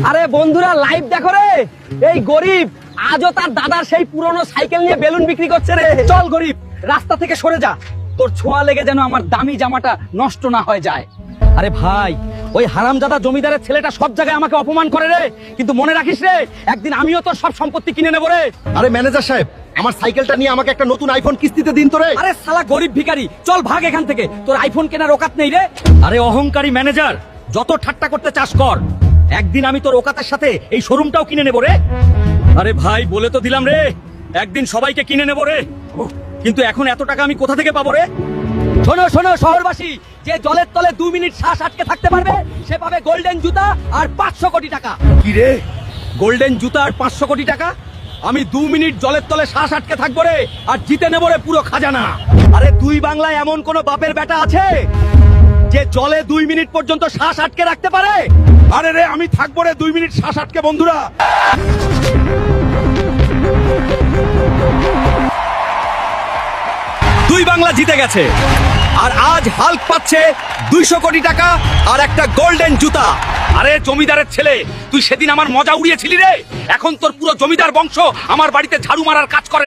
আরে বন্ধুরা লাইভ দেখো রে, এই গরিব আজও তার দাদার সেই পুরনো সাইকেল নিয়ে বেলুন বিক্রি করছে রে। চল গরিব, রাস্তা থেকে সরে যা, তোর ছোঁয়া লেগে যেন আমার দামি জামাটা নষ্ট না হয়ে যায়। আরে ভাই, ওই হারামজাদা জমিদারের ছেলেটা সব জায়গায় আমাকে অপমান করে রে, কিন্তু মনে রাখিস রে, একদিন আমিও তোর সব সম্পত্তি কিনে নেবো রে। আরে ম্যানেজার সাহেব, আমার সাইকেলটা নিয়ে আমাকে একটা নতুন আইফোন কিস্তিতে দিন তো রে। আরে শালা গরিব ভিখারি, চল ভাগ এখান থেকে, তোর আইফোন কেনার ওকাত নেই রে। আরে অহংকারী ম্যানেজার, যত ঠাট্টা করতে চাস কর, একদিন আমি তোর ওকাতের সাথে এই শোরুমটাও কিনে নেবো রে। আরে ভাই, বলে তো দিলাম রে, একদিন সবাইকে কিনে নেবো রে, কিন্তু এখন এত টাকা আমি কোথা থেকে পাবো রে? শোনো শোনো শহরবাসী, যে জলের তলে 2 মিনিট শ্বাস আটকে থাকতে পারবে সে পাবে গোল্ডেন জুতা আর 500 কোটি টাকা। কি রে? গোল্ডেন জুতা আর 500 কোটি টাকা? আমি 2 মিনিট জলের তলে শ্বাস আটকে থাকবো রে, আর জিতে নেবো রে পুরো খাজানা। আরে দুই বাংলায় এমন কোন বাপের বেটা আছে যে জলে 2 মিনিট পর্যন্ত শ্বাস আটকে রাখতে পারে? আরে রে, আমি থাকবো রে 2 মিনিট শ্বাস আটকে বন্ধুরা। দুই বাংলা জিতে গেছে, আর আজ হাল্ক পাচ্ছে 200 কোটি টাকা আর একটা গোল্ডেন জুতা। আরে জমিদারের ছেলে, তুই সেদিন আমার মজা উড়িয়েছিলি রে, এখন তোর পুরো জমিদার বংশ আমার বাড়িতে ঝাড়ু মারার কাজ করে।